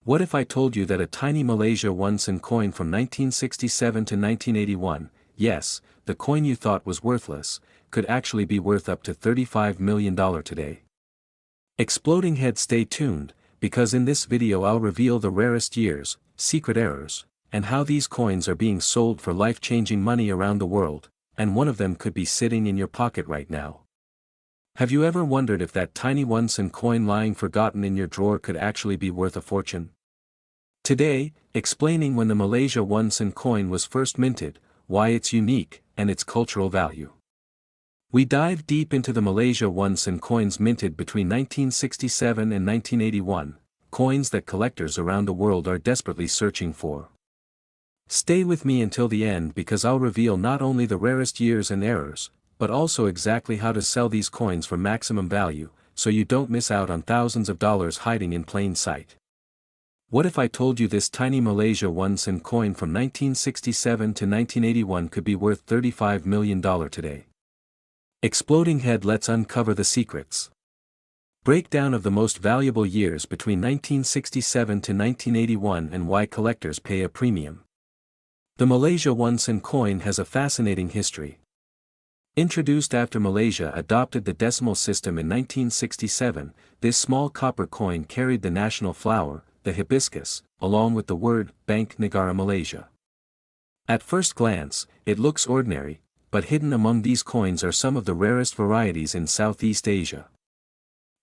What if I told you that a tiny Malaysia 1 cent coin from 1967 to 1981, yes, the coin you thought was worthless, could actually be worth up to $35 million today? Exploding head, stay tuned, because in this video I'll reveal the rarest years, secret errors, and how these coins are being sold for life-changing money around the world, and one of them could be sitting in your pocket right now. Have you ever wondered if that tiny 1 cent coin lying forgotten in your drawer could actually be worth a fortune? Today, explaining when the Malaysia 1 cent coin was first minted, why it's unique, and its cultural value. We dive deep into the Malaysia 1 cent coins minted between 1967 and 1981, coins that collectors around the world are desperately searching for. Stay with me until the end because I'll reveal not only the rarest years and errors, but also exactly how to sell these coins for maximum value, so you don't miss out on thousands of dollars hiding in plain sight. What if I told you this tiny Malaysia 1 cent coin from 1967 to 1981 could be worth $35 million today? Exploding head, let's uncover the secrets. Breakdown of the most valuable years between 1967 to 1981 and why collectors pay a premium. The Malaysia 1 cent coin has a fascinating history. Introduced after Malaysia adopted the decimal system in 1967, this small copper coin carried the national flower, the hibiscus, along with the word, Bank Negara Malaysia. At first glance, it looks ordinary, but hidden among these coins are some of the rarest varieties in Southeast Asia.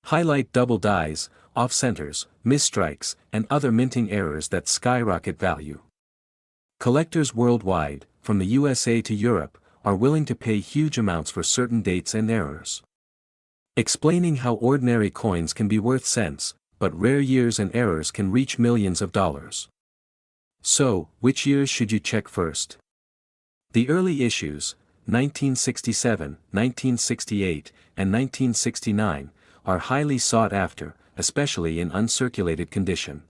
Highlight double dies, off-centers, misstrikes, and other minting errors that skyrocket value. Collectors worldwide, from the USA to Europe, are willing to pay huge amounts for certain dates and errors. Explaining how ordinary coins can be worth cents, but rare years and errors can reach millions of dollars. So, which years should you check first? The early issues, 1967, 1968, and 1969, are highly sought after, especially in uncirculated condition.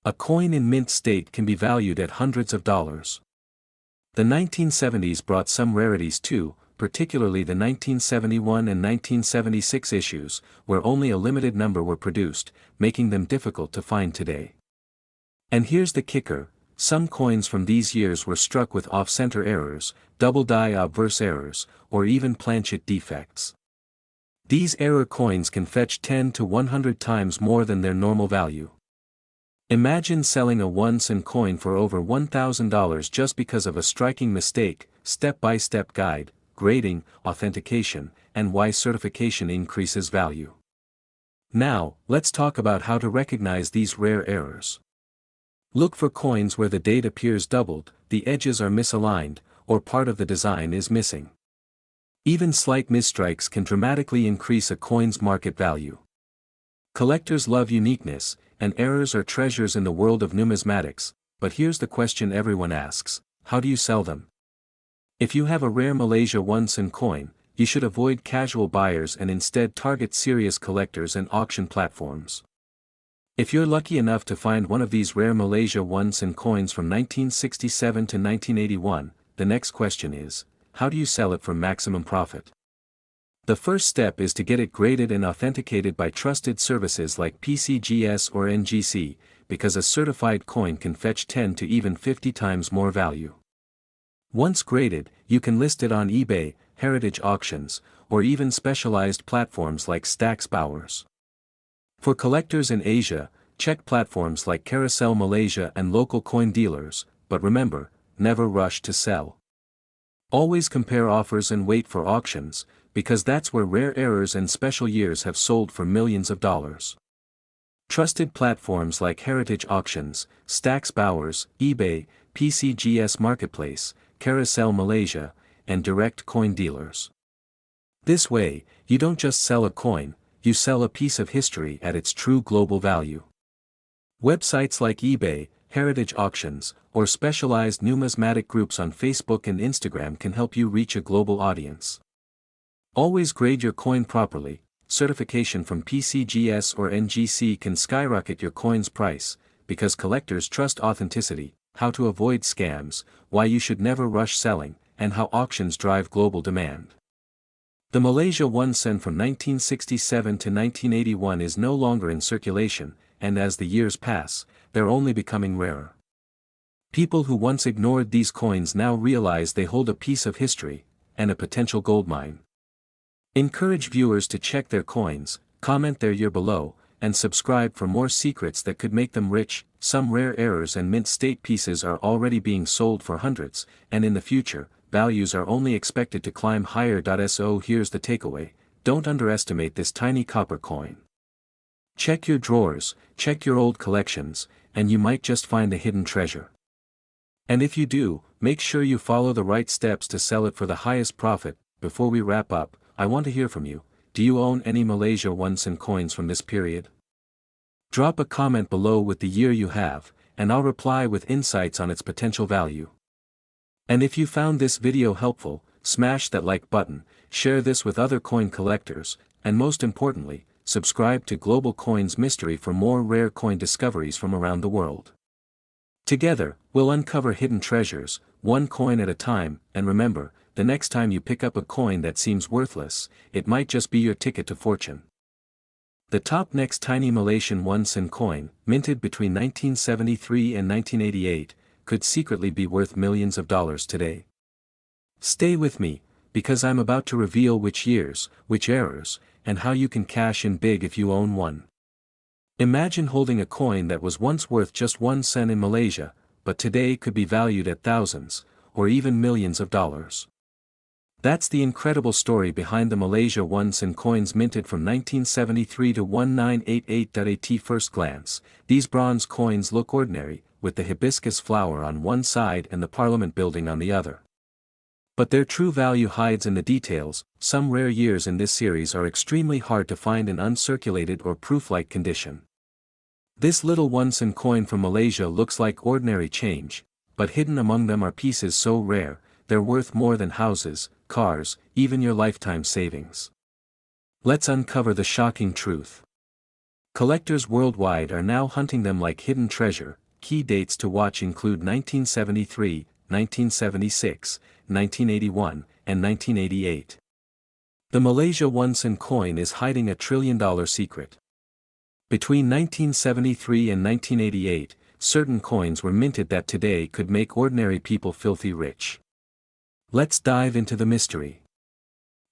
A coin in mint state can be valued at hundreds of dollars. The 1970s brought some rarities too, particularly the 1971 and 1976 issues, where only a limited number were produced, making them difficult to find today. And here's the kicker, some coins from these years were struck with off-center errors, double die obverse errors, or even planchet defects. These error coins can fetch 10 to 100 times more than their normal value. Imagine selling a 1 cent coin for over $1,000 just because of a striking mistake. Step-by-step guide, grading, authentication, and why certification increases value. Now, let's talk about how to recognize these rare errors. Look for coins where the date appears doubled, the edges are misaligned, or part of the design is missing. Even slight misstrikes can dramatically increase a coin's market value. Collectors love uniqueness, and errors are treasures in the world of numismatics, but here's the question everyone asks, how do you sell them? If you have a rare Malaysia 1 cent coin, you should avoid casual buyers and instead target serious collectors and auction platforms. If you're lucky enough to find one of these rare Malaysia 1 cent coins from 1967 to 1981, the next question is, how do you sell it for maximum profit? The first step is to get it graded and authenticated by trusted services like PCGS or NGC, because a certified coin can fetch 10 to even 50 times more value. Once graded, you can list it on eBay, heritage auctions, or even specialized platforms like Stacksbowers. For collectors in Asia, check platforms like Carousel Malaysia and local coin dealers, but remember, never rush to sell. Always compare offers and wait for auctions, because that's where rare errors and special years have sold for millions of dollars. Trusted platforms like Heritage Auctions, Stacksbowers, eBay, PCGS Marketplace, Carousel Malaysia, and direct coin dealers. This way, you don't just sell a coin, you sell a piece of history at its true global value. Websites like eBay, Heritage Auctions, or specialized numismatic groups on Facebook and Instagram can help you reach a global audience. Always grade your coin properly. Certification from PCGS or NGC can skyrocket your coin's price, because collectors trust authenticity. How to avoid scams, why you should never rush selling, and how auctions drive global demand. The Malaysia 1 cent from 1967 to 1981 is no longer in circulation, and as the years pass, they're only becoming rarer. People who once ignored these coins now realize they hold a piece of history, and a potential goldmine. Encourage viewers to check their coins, comment their year below, and subscribe for more secrets that could make them rich. Some rare errors and mint state pieces are already being sold for hundreds, and in the future, values are only expected to climb higher. So here's the takeaway: don't underestimate this tiny copper coin. Check your drawers, check your old collections, and you might just find a hidden treasure. And if you do, make sure you follow the right steps to sell it for the highest profit. Before we wrap up, I want to hear from you. Do you own any Malaysia 1 cent coins from this period? Drop a comment below with the year you have, and I'll reply with insights on its potential value. And if you found this video helpful, smash that like button, share this with other coin collectors, and most importantly, subscribe to Global Coins Mystery for more rare coin discoveries from around the world. Together, we'll uncover hidden treasures, one coin at a time, and remember, the next time you pick up a coin that seems worthless, it might just be your ticket to fortune. The top next tiny Malaysian 1 cent coin, minted between 1973 and 1988, could secretly be worth millions of dollars today. Stay with me, because I'm about to reveal which years, which errors, and how you can cash in big if you own one. Imagine holding a coin that was once worth just 1 cent in Malaysia, but today could be valued at thousands, or even millions of dollars. That's the incredible story behind the Malaysia 1 cent coins minted from 1973 to 1988. At first glance, these bronze coins look ordinary, with the hibiscus flower on one side and the Parliament building on the other. But their true value hides in the details. Some rare years in this series are extremely hard to find in uncirculated or proof-like condition. This little 1 cent coin from Malaysia looks like ordinary change, but hidden among them are pieces so rare, they're worth more than houses, cars, even your lifetime savings. Let's uncover the shocking truth. Collectors worldwide are now hunting them like hidden treasure. Key dates to watch include 1973, 1976, 1981, and 1988. The Malaysia 1 cent coin is hiding a $1 trillion secret. Between 1973 and 1988, certain coins were minted that today could make ordinary people filthy rich. Let's dive into the mystery.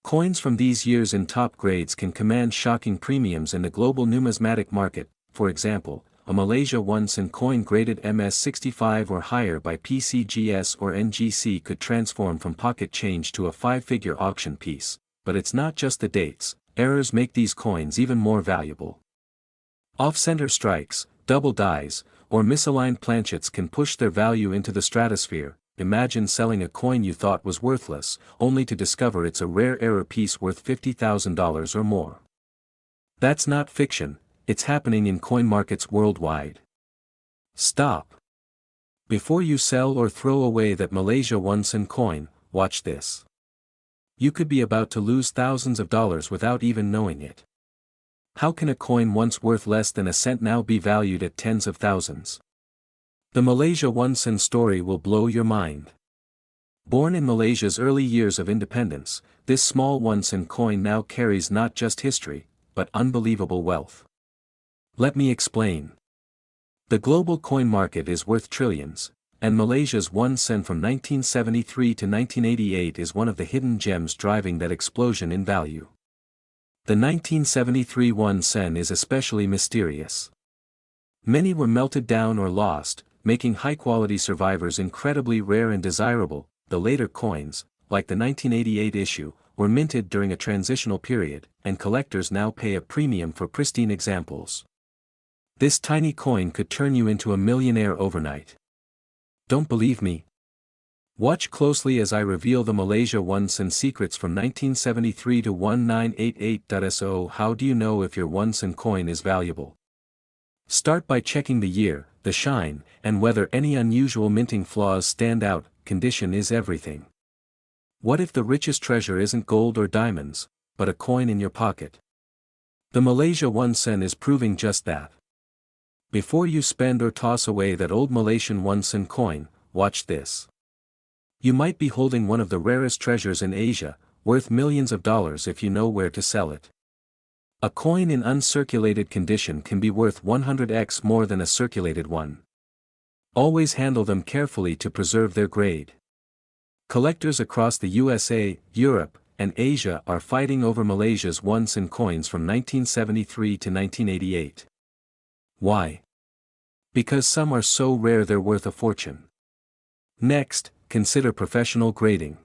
Coins from these years in top grades can command shocking premiums in the global numismatic market. For example, a Malaysia 1 cent coin graded MS65 or higher by PCGS or NGC could transform from pocket change to a 5-figure auction piece. But it's not just the dates, errors make these coins even more valuable. Off-center strikes, double dies, or misaligned planchets can push their value into the stratosphere. Imagine selling a coin you thought was worthless, only to discover it's a rare error piece worth $50,000 or more. That's not fiction, it's happening in coin markets worldwide. Stop. Before you sell or throw away that Malaysia 1 cent coin, watch this. You could be about to lose thousands of dollars without even knowing it. How can a coin once worth less than a cent now be valued at tens of thousands? The Malaysia 1 cent story will blow your mind. Born in Malaysia's early years of independence, this small 1 cent coin now carries not just history, but unbelievable wealth. Let me explain. The global coin market is worth trillions, and Malaysia's 1 cent from 1973 to 1988 is one of the hidden gems driving that explosion in value. The 1973 1 cent is especially mysterious. Many were melted down or lost, making high-quality survivors incredibly rare and desirable. The later coins, like the 1988 issue, were minted during a transitional period, and collectors now pay a premium for pristine examples. This tiny coin could turn you into a millionaire overnight. Don't believe me? Watch closely as I reveal the Malaysia 1 cent secrets from 1973 to 1988. So how do you know if your 1 cent coin is valuable? Start by checking the year, the shine, and whether any unusual minting flaws stand out. Condition is everything. What if the richest treasure isn't gold or diamonds, but a coin in your pocket? The Malaysia 1 cent is proving just that. Before you spend or toss away that old Malaysian 1 cent coin, watch this. You might be holding one of the rarest treasures in Asia, worth millions of dollars if you know where to sell it. A coin in uncirculated condition can be worth 100x more than a circulated one. Always handle them carefully to preserve their grade. Collectors across the USA, Europe, and Asia are fighting over Malaysia's ones and coins from 1973 to 1988. Why? Because some are so rare they're worth a fortune. Next, consider professional grading.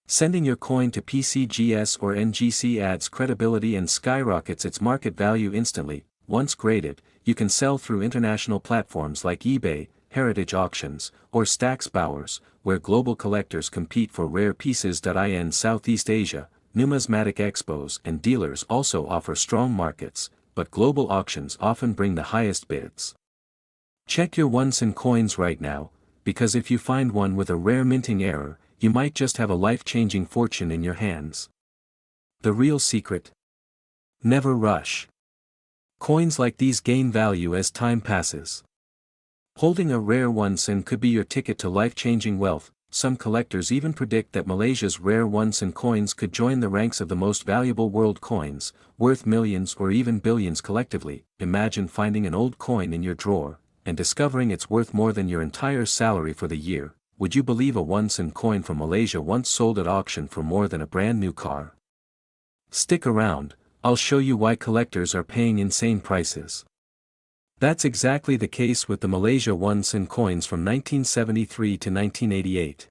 Sending your coin to PCGS or NGC adds credibility and skyrockets its market value instantly. Once graded, you can sell through international platforms like eBay, Heritage Auctions, or Stax Bowers, where global collectors compete for rare pieces. In Southeast Asia, numismatic expos and dealers also offer strong markets, but global auctions often bring the highest bids. Check your ones and coins right now, because if you find one with a rare minting error, you might just have a life-changing fortune in your hands. The real secret? Never rush. Coins like these gain value as time passes. Holding a rare once and could be your ticket to life-changing wealth. Some collectors even predict that Malaysia's rare once and coins could join the ranks of the most valuable world coins, worth millions or even billions collectively. Imagine finding an old coin in your drawer, and discovering it's worth more than your entire salary for the year. Would you believe a once and coin from Malaysia once sold at auction for more than a brand new car? Stick around, I'll show you why collectors are paying insane prices. That's exactly the case with the Malaysia ones and coins from 1973 to 1988.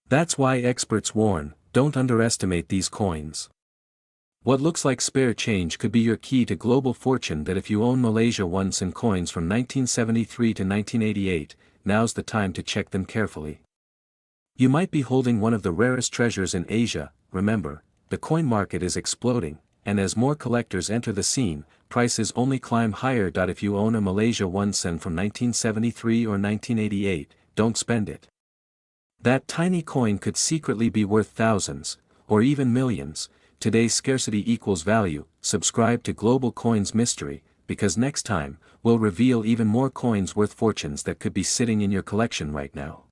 That's why experts warn, don't underestimate these coins. What looks like spare change could be your key to global fortune. That if you own Malaysia ones and coins from 1973 to 1988, now's the time to check them carefully. You might be holding one of the rarest treasures in Asia. Remember, the coin market is exploding, and as more collectors enter the scene, prices only climb higher. If you own a Malaysia ones and from 1973 or 1988, don't spend it. That tiny coin could secretly be worth thousands, or even millions. Today's scarcity equals value. Subscribe to Global Coins Mystery, because next time, we'll reveal even more coins worth fortunes that could be sitting in your collection right now.